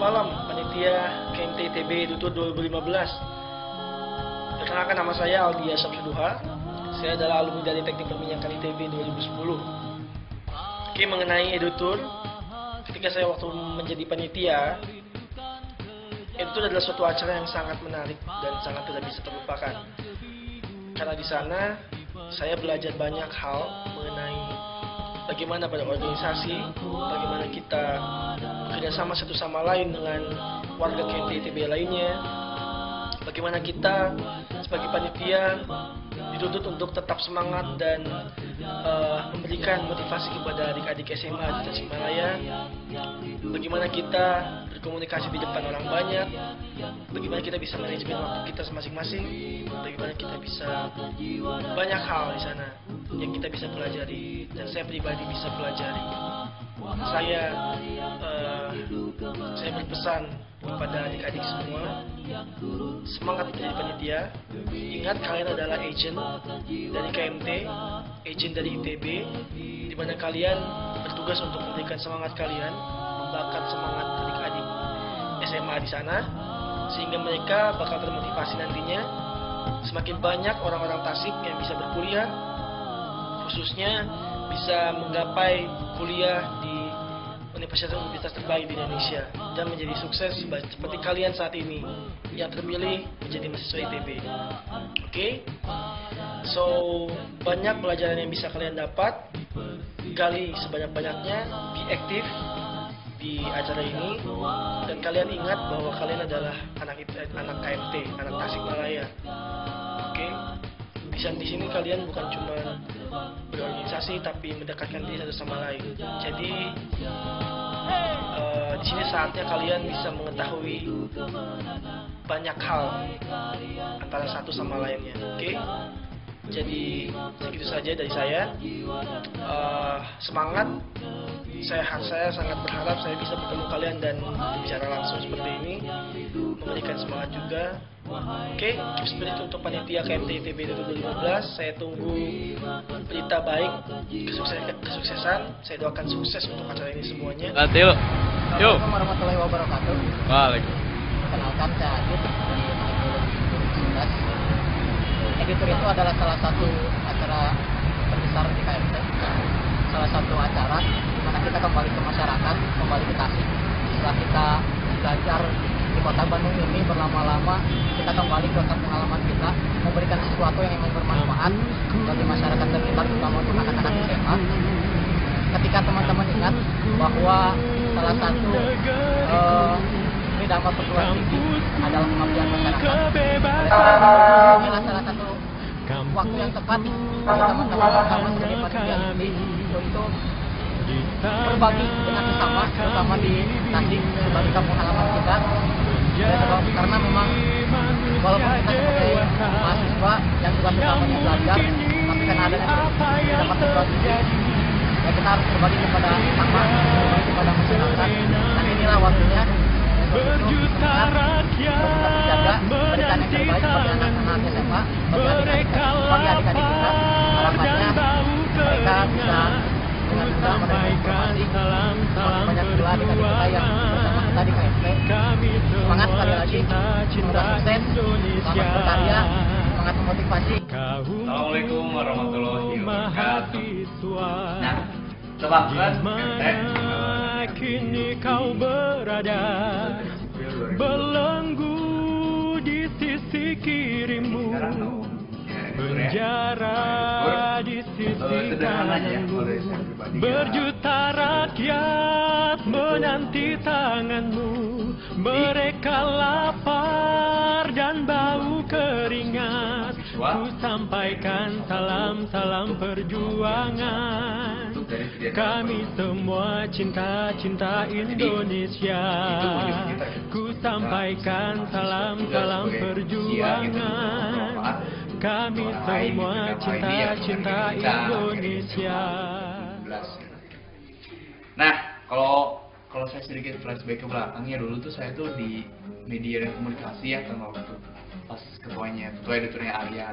malam, panitia KMT ITB Dutur 2015. Perkenalkan, nama saya Aldi Syamsuduha. Saya adalah alumni dari Teknik Perminyakan ITB 2010. Oke, mengenai Edutur, ketika saya waktu menjadi panitia, Edutur adalah suatu acara yang sangat menarik dan sangat tidak bisa terlupakan. Karena di sana saya belajar banyak hal mengenai bagaimana berorganisasi, bagaimana kita bekerjasama satu sama lain dengan warga KMT ITB lainnya, bagaimana kita sebagai panitia dituntut untuk tetap semangat dan memberikan motivasi kepada adik-adik SMA di Tasikmalaya, bagaimana kita berkomunikasi di depan orang banyak, bagaimana kita bisa manajemen waktu kita masing-masing, bagaimana kita bisa banyak hal di sana yang kita bisa pelajari dan saya pribadi bisa pelajari. Saya berpesan kepada adik-adik semua, semangat menjadi panitia. Ingat, kalian adalah agent dari KMT, agent dari ITB, di mana kalian bertugas untuk memberikan semangat kalian, membakar semangat adik-adik SMA di sana, sehingga mereka bakal termotivasi nantinya. Semakin banyak orang-orang Tasik yang bisa berkuliah, khususnya bisa menggapai kuliah di universitas terbaik di Indonesia dan menjadi sukses seperti kalian saat ini yang terpilih menjadi mahasiswa ITB. Oke? So, banyak pelajaran yang bisa kalian dapat. Gali sebanyak-banyaknya, be aktif di acara ini, dan kalian ingat bahwa kalian adalah anak KMT, anak Tasikmalaya. Oke? Di sini kalian bukan cuma berorganisasi tapi mendekatkan diri satu sama lain. Jadi di sini saatnya kalian bisa mengetahui banyak hal antara satu sama lainnya. Oke? Jadi segitu saja dari saya. Semangat. Saya sangat berharap saya bisa bertemu kalian dan bicara langsung seperti ini, memberikan semangat juga. Oke, keep spirit untuk panitia KMT ITB 2015. Saya tunggu berita baik, kesuksesan. Saya doakan sukses untuk acara ini semuanya. Yuk. Assalamualaikum warahmatullahi wabarakatuh. Waalaikumsalam. Perkenalkan, saya Adit dari Teknologi 2011. Editor itu adalah salah satu acara terbesar di KMT. Salah satu acara di mana kita kembali ke masyarakat, kembali ke Tasik. Setelah kita belajar di kota Bandung ini berlama-lama, kita kembali ke kampung halaman kita, memberikan sesuatu yang memang bermanfaat bagi masyarakat terdekat, terutama untuk anak-anak SMA. Ketika teman-teman ingat bahwa salah satu dhamma perguruan tinggi adalah pengabdian masyarakat, inilah salah satu waktu yang tepat bagi teman-teman bersama sebagai panitia ini untuk berbagi dengan sesama, terutama di Tasik sebagai kampung halaman kita. Karena memang walaupun kita sebagai mahasiswa yang juga sesamanya belajar, tapi kan ada yang dapat berbagi, ya kita harus berbagi kepada sama, berbagi kepada masyarakat. Dan inilah waktunya untuk menjaga, berikan yang terbaik bagi anak-anak SMA, bagi adik-adik kita. Harapannya mereka bisa dengan mudah menerima informasi. Banyak pula adik-adik kita yang bersama kita di KMT. Semangat sekali lagi, semoga sukses, selamat berkarya, semangat memotivasi. Assalamualaikum warahmatullahi wabarakatuh. Nah, coba kan kini kau berada belenggu di sisi kirimu, penjara di sisi kananmu, berjuta rakyat menanti tanganmu. Mereka lapar dan bau keringat, ku sampaikan salam-salam perjuangan. Kami semua cinta Indonesia, ku sampaikan salam-salam perjuangan. Kami semua cinta Indonesia. Nah, kalau saya sedikit flashback ke belakangnya, dulu tuh saya tuh di media dan komunikasi ya, kan waktu pas ketua editornya Arya.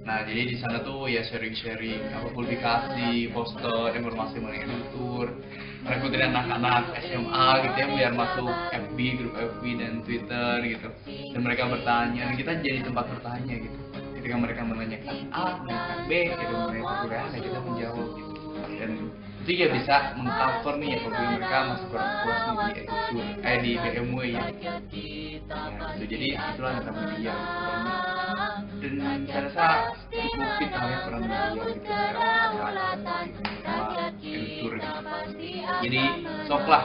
Nah, jadi di sana tuh ya sharing-sharing apa publikasi, poster, informasi mengenai editor, rekrutin anak-anak SMA gitu ya biar masuk FB, grup FB dan Twitter gitu. Dan mereka bertanya, dan kita jadi tempat bertanya gitu. Ketika mereka menanyakan A, menanyakan B, gitu, mengenai perkuliahan, ya kita menjawab gitu. Dan itu ya bisa mengcover nih ya kalau mereka masuk kurang puas nih di BMW ya. Nah, gitu. Jadi itulah yang kami dia gitu. Dan saya rasa cukup kita ya peran media gitu sama editor gitu. Jadi sok lah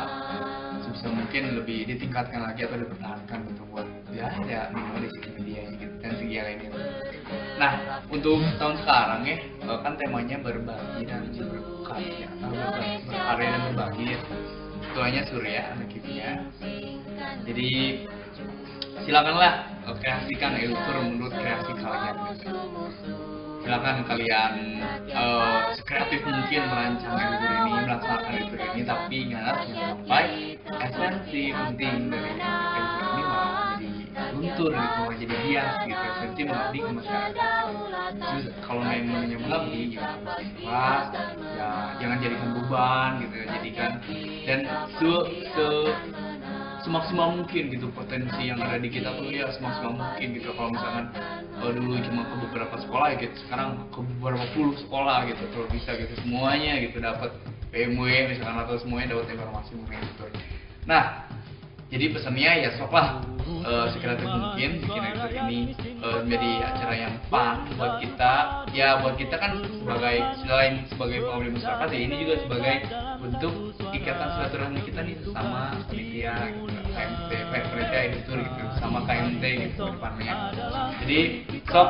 sebisa mungkin lebih ditingkatkan lagi atau dipertahankan gitu buat ya minimal di segi media gitu dan segi lainnya. Nah, untuk tahun sekarang ya kan temanya berbagi dan berkarya, berkarya dan berbagi ya. Ketuanya Surya, anak kimia. Jadi silakanlah kreasikan editor menurut kreasi kalian gitu. Silakan kalian sekreatif mungkin merancang editor ini, melaksanakan editor ini, tapi ingat jangan sampai esensi penting dari editor ini malah jadi luntur gitu, malah jadi bias gitu. Esensi mengabdi ke masyarakat. Terus kalau yang namanya mengabdi ya ikhlas, ya jangan jadikan beban gitu, jadikan dan semaksimal mungkin gitu potensi yang ada di kita tuh ya semaksimal mungkin gitu. Kalau misalkan dulu cuma ke beberapa sekolah ya gitu, sekarang ke beberapa puluh sekolah gitu kalau bisa gitu, semuanya gitu dapat BMW misalkan atau semuanya dapat informasi mengenai itu. Nah, jadi pesannya ya soklah sekreatif mungkin bikin editor ini menjadi acara yang fun buat kita. Ya buat kita kan sebagai selain sebagai pengabdi masyarakat ya ini juga sebagai bentuk ikatan silaturahmi kita nih sama panitia gitu, KMT, panitia editor gitu sama KMT gitu depannya. Jadi sok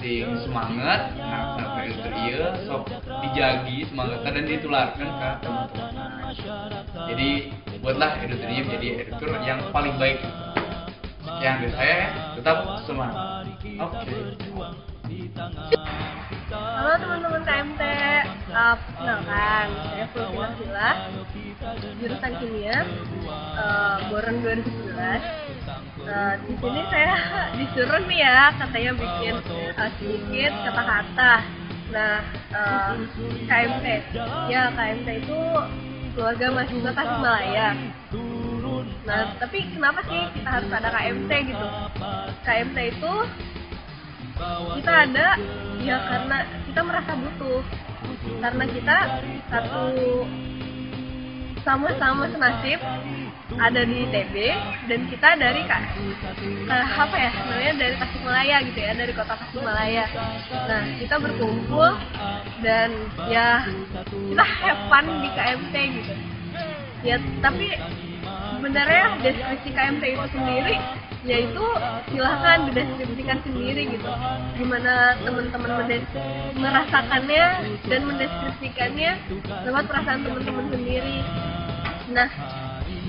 sing semangat nah editor iya sok dijagi semangatnya dan ditularkan ke teman-teman. Jadi buatlah editor ini menjadi editor yang paling baik. Yang dari saya tetap semangat. Oke. Halo teman-teman KMT, perkenalkan saya Fulvina Sila, jurusan kimia, Boron 2011. Di sini saya disuruh nih ya katanya bikin sedikit kata-kata. Nah, KMT, ya KMT itu keluarga mahasiswa Tasikmalaya. Nah, tapi kenapa sih kita harus ada KMT gitu? KMT itu kita ada ya karena kita merasa butuh, karena kita satu sama-sama senasib ada di ITB dan kita dari apa ya namanya dari Tasikmalaya gitu ya, dari kota Tasikmalaya. Nah, kita berkumpul dan ya kita have fun di KMT gitu ya. Tapi sebenarnya deskripsi KMT itu sendiri yaitu silahkan dideskripsikan sendiri gitu, gimana teman-teman merasakannya dan mendeskripsikannya lewat perasaan teman-teman sendiri. Nah,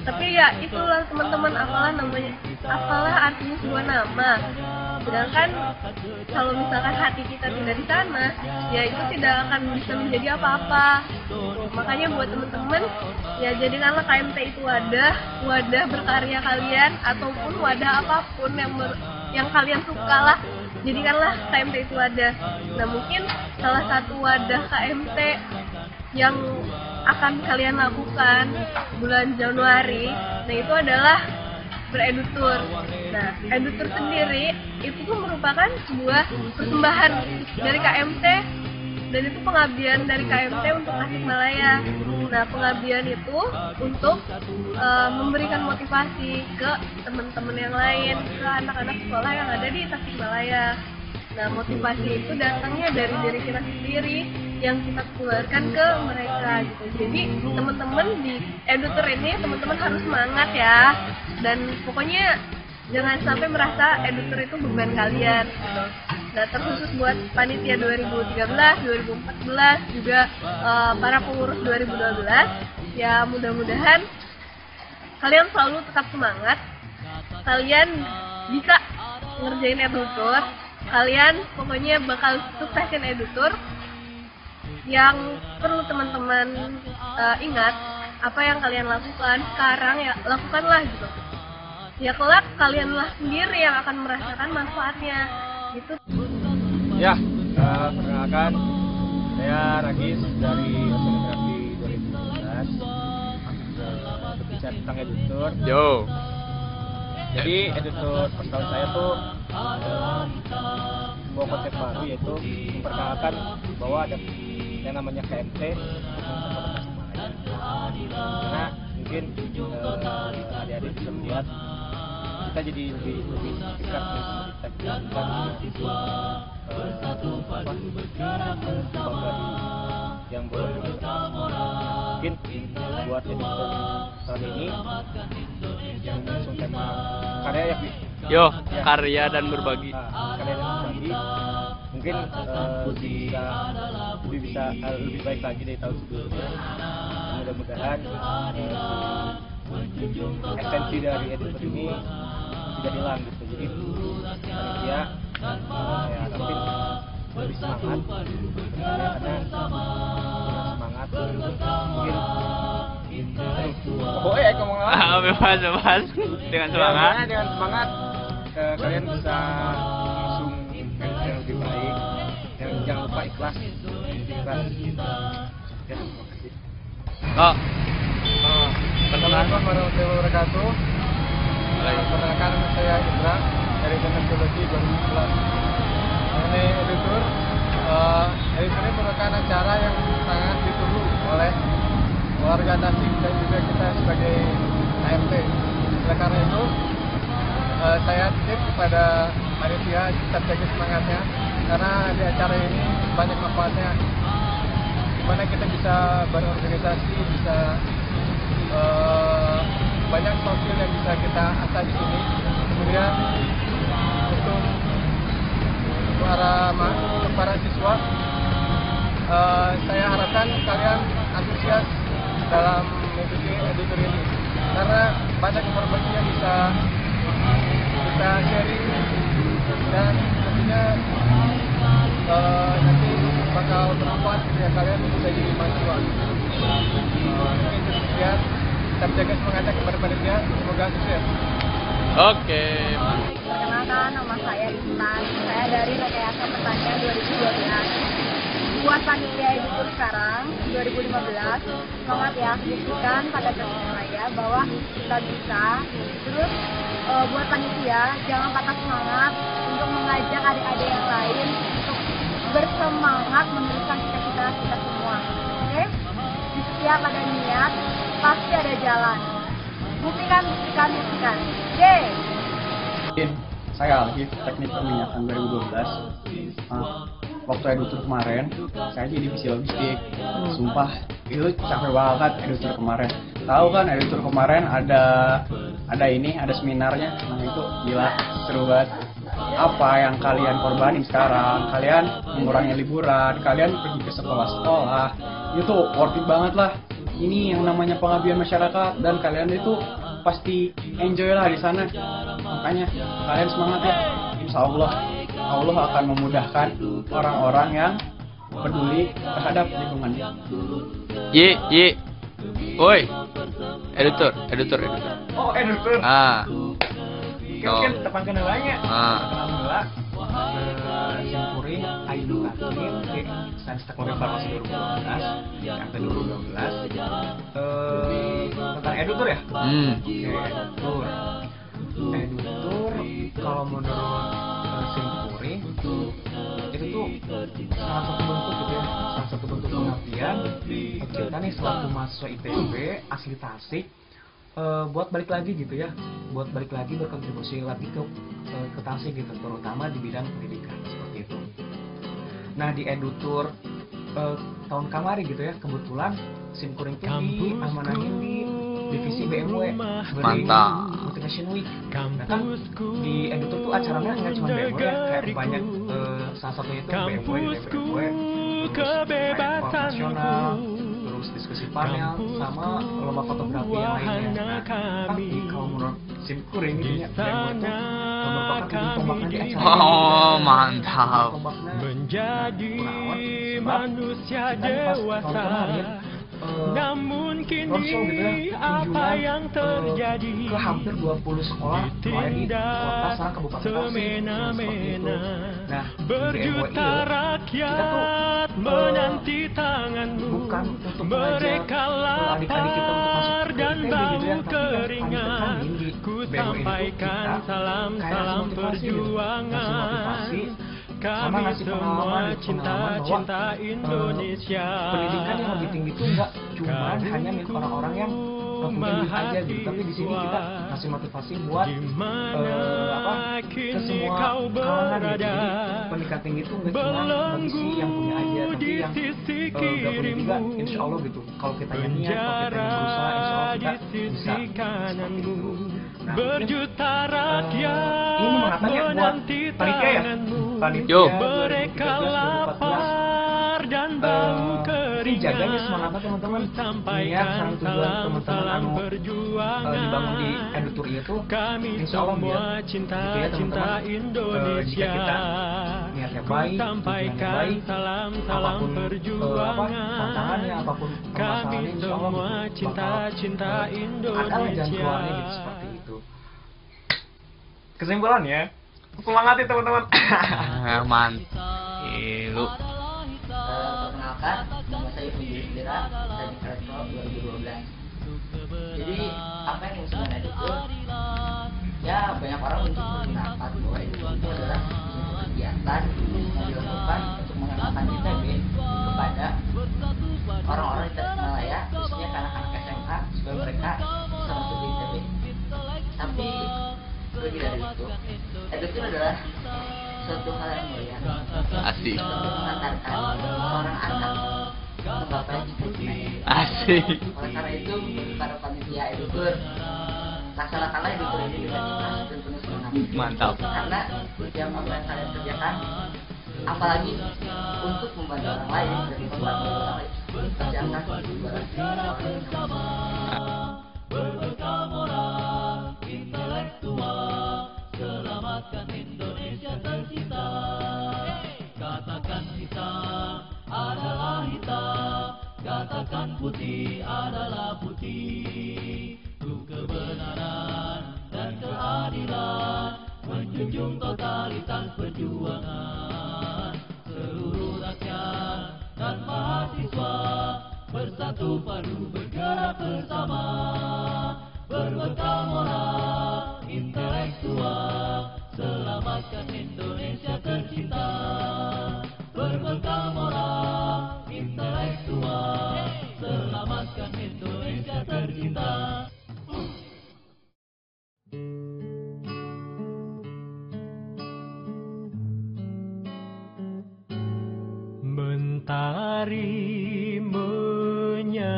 tapi ya itulah teman-teman, apalah artinya sebuah nama. Sedangkan kalau misalkan hati kita tidak di sana, ya itu tidak akan bisa menjadi apa-apa. Makanya buat teman-teman, ya jadikanlah KMT itu wadah berkarya kalian ataupun wadah apapun yang kalian suka lah. Jadikanlah KMT itu wadah. Nah, mungkin salah satu wadah KMT yang akan kalian lakukan bulan Januari, nah itu adalah beredutur. Nah, edutur sendiri itu tuh merupakan sebuah persembahan dari KMT dan itu pengabdian dari KMT untuk Tasikmalaya. Nah, pengabdian itu untuk memberikan motivasi ke teman-teman yang lain, ke anak-anak sekolah yang ada di Tasikmalaya. Nah, motivasi itu datangnya dari diri kita sendiri yang kita keluarkan ke mereka gitu. Jadi teman-teman di edutor ini teman-teman harus semangat ya, dan pokoknya jangan sampai merasa editor itu beban kalian gitu. Nah, terkhusus buat panitia 2013, 2014 juga para pengurus 2012 ya, mudah-mudahan kalian selalu tetap semangat, kalian bisa ngerjain editor, kalian pokoknya bakal suksesin editor. Yang perlu teman-teman ingat, apa yang kalian lakukan sekarang ya lakukanlah gitu. Ya kelak kalianlah sendiri yang akan merasakan manfaatnya gitu. Ya, Perkenalkan, saya Ragis dari Oceanografi 2017. Berbicara tentang editor. Yo. Jadi editor pertama saya tuh sebuah konsep baru, yaitu memperkenalkan bahwa ada yang namanya KMT untuk karena mungkin adik-adik bisa melihat kita jadi lebih dekat dengan yang boleh mungkin buat editor tahun ini mengusung tema karya ya. Yo, karya dan berbagi. Karya dan berbagi mungkin lebih baik lagi dari tahun sebelumnya. Mudah-mudahan esensi dari editor ini tidak hilang gitu. Jadi panitia saya harapin lebih semangat karena semangat mungkin Bebas dengan semangat. Dengan semangat kalian bisa mengusung yang lebih baik. Dan jangan lupa ikhlas. Ya, terima kasih. Assalamualaikum warahmatullahi wabarakatuh. Perkenalkan, nama saya Indra dari Teknologi 2011. Mengenai editor, editor ini merupakan acara yang sangat ditunggu oleh warga Tasik dan juga kita sebagai KMT. Oleh karena itu, saya titip kepada panitia tetap jaga semangatnya, karena di acara ini banyak manfaatnya, dimana kita bisa berorganisasi, bisa banyak sosial yang bisa kita asah di sini. Kemudian untuk para siswa, saya harapkan kalian antusias dalam mengikuti editor ini, karena banyak informasi yang bisa kita sharing dan tentunya nanti bakal bermanfaat ketika kalian bisa jadi mahasiswa. Mungkin sekian, tetap jaga semangatnya kepada panitia, semoga sukses. Oke. Perkenalkan, nama saya Intan. Saya dari Rekayasa Pertanian 2012. Buat panitia editor sekarang 2015, semangat ya, buktikan pada Tasikmalaya bahwa kita bisa. Terus buat panitia jangan patah semangat untuk mengajak adik-adik yang lain untuk bersemangat menuliskan cita-cita kita semua. Oke? Di setiap ada niat pasti ada jalan. Buktikan. Yeay! Saya Alif, Teknik Perminyakan 2012. Waktu editor kemarin, saya jadi divisi logistik. Sumpah, itu capek banget editor kemarin. Tahu kan editor kemarin ada seminarnya, nah itu gila, seru banget. Apa yang kalian korbanin sekarang? Kalian mengurangi liburan, kalian pergi ke sekolah-sekolah, itu worth it banget lah. Ini yang namanya pengabdian masyarakat, dan kalian itu pasti enjoy lah di sana. Makanya kalian semangat ya. Insya Allah akan memudahkan orang-orang yang peduli terhadap lingkungan. Woi, editor. Oh, editor. Mungkin teman kenalannya. Alhamdulillah. Simpuring Ainu Katin, Sains Teknologi Farmasi 2012, MT 2012. Tentang editor ya? Editor kalau menurut Simpuring itu tuh salah satu bentuk gitu ya, salah satu bentuk pengabdian kita nih selaku mahasiswa ITB asli Tasik, buat balik lagi gitu ya, buat balik lagi berkontribusi lagi ke Tasik gitu, terutama di bidang pendidikan seperti itu. Nah di editor tahun kemarin gitu ya, kebetulan Simkuring tuh diamanahin di divisi BMW, mantap. Motivation Week. Nah kan di editor tuh acaranya nggak cuma BMW ya, kayak banyak salah satunya itu BMW, terus nasional, terus diskusi panel sama lomba fotografi yang lainnya. Nah, tapi kalau menurut Simkuring ini ya, BMW itu merupakan ujung tombaknya di acara. Oh, mantap. Menjadi manusia dewasa namun kini roadshow gitu ya, apa yang terjadi ke hampir 20 sekolah mulai di kota sama kabupaten Tasik semena-mena. Nah, di Berjuta MUI rakyat menanti tanganmu, bukan untuk mereka adik-adik kita untuk masuk lapar ke dan ITB bau gitu ya, tapi yang keringat. paling di Ku BEM itu sampaikan kita salam-salam kayak ngasih motivasi gitu. Ngasih motivasi perjuangan. sama Kami ngasih semua pengalaman cinta-cinta bahwa Indonesia. pendidikan yang lebih tinggi itu enggak cuma hanya milik orang-orang yang punya duit aja gitu, tapi di sini kita ngasih motivasi buat ke semua kalangan gitu. Jadi pendidikan tinggi itu enggak cuma bagi yang punya aja, tapi yang enggak punya juga, insya Allah gitu. Kalau kita niat, kalau kita berusaha, insya Allah kita bisa seperti itu. Nah, Berjuta rakyat ini mengatanya buat menanti panitia ya, tanganmu. panitia Mereka 2013-2014. lapar dan bau Ini jaganya keringat. semangatnya teman-teman. Niat Sampaikan sama tujuan teman-teman salam anu perjuangan. dibangun di Edutur itu, Kami insya Allah semua biar cinta-cinta Indonesia. jika kita niatnya baik, Sampaikan tujuannya baik, salam-salam apapun tantangannya, perjuangan. apapun Kami permasalahannya, insya Allah semua bakal cinta-cinta ada jalan Indonesia. keluarnya gitu, seperti itu. Kesimpulannya, semangati teman-teman. Mantap. Lu. Perkenalkan, nama saya Fujri Indira, Teknik Elektro 2012. Jadi apa yang disebut Edutur? Ya banyak orang mungkin berpendapat bahwa Edutur itu adalah kegiatan yang dilakukan untuk mengenalkan ITB kepada orang-orang di Tasikmalaya, khususnya ke anak-anak SMA supaya mereka bisa masuk di ITB. Tapi lebih dari itu, Edutur adalah suatu hal yang mulia. Asik. Untuk mengantarkan seorang anak menggapai cita-citanya. Asik. Oleh karena itu, para panitia Edutur, laksanakanlah Edutur ini dengan ikhlas dan penuh semangat. Mantap. Karena yang akan kalian kerjakan, apalagi untuk membantu orang lain dan membantu orang lain, kerjakan ibarat orang yang sama. Berbekal moral, intelektual, selamatkan Indonesia tercinta. Katakan hitam adalah hitam, katakan putih adalah putih. Untuk kebenaran dan keadilan, menjunjung totalitas perjuangan. Seluruh rakyat dan mahasiswa bersatu padu bergerak bersama. Berbekal moral, intelektual, selamatkan Indonesia tercinta. Berbekal moral, intelektual, selamatkan Indonesia tercinta. Mentari menyala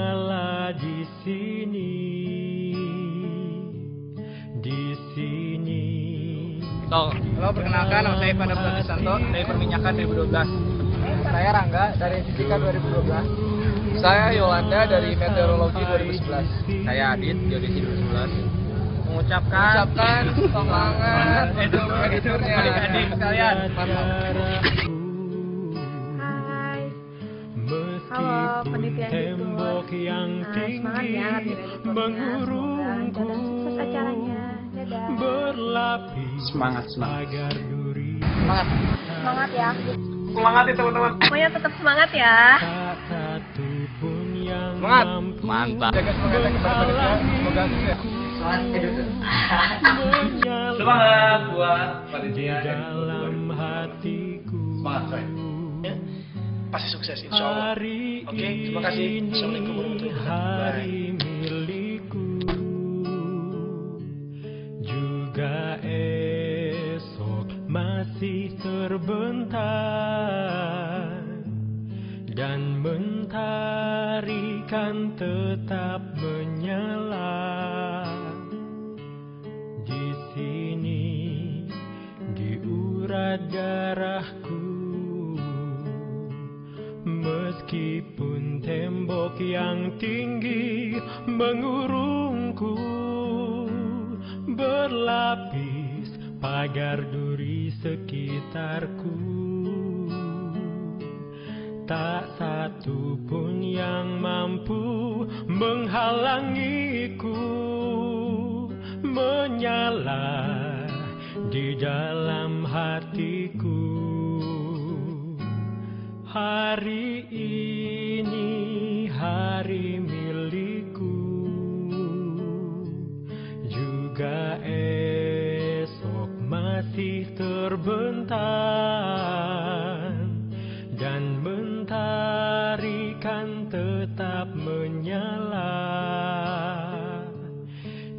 di sini, di sini. Halo, perkenalkan, nama saya Pada Santo dari Perminyakan 2012. Saya Rangga dari Fisika 2012. Saya Yolanda dari Meteorologi 2011. Saya Adit, Geodesi 2011. Mengucapkan semangat untuk editornya adik-adik sekalian. Hai. Halo, penitia Tembok yang semangat tinggi ya hadir editornya. mengurungku, Semoga dalam sukses acaranya. Dadah. berlapis Semangat. pagar duri. Semangat ya. Semangati teman-teman. Pokoknya tetap semangat ya. Tak satu pun yang Semangat. mampu Mantap. Jaga semangat kita bersama. Semoga sukses. Semangat Edutur. menyala Semangat buat di panitia dalam hatiku. Semangat, coy. Ya, pasti sukses insya Allah. Hari Oke, terima kasih. Assalamualaikum warahmatullahi wabarakatuh. hari milikku, juga esok masih terbentang, dan mentari kan tetap menyala. Di sini diurat darahku, meskipun tembok yang tinggi mengurungku, berlapis pagar duri sekitarku. tak satu pun yang mampu menghalangiku menyala di dalam hatiku. Hari ini hari milikku, juga esok masih terbentang, dan mentari kan tetap menyala.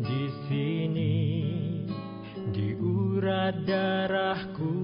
Di sini diurat darahku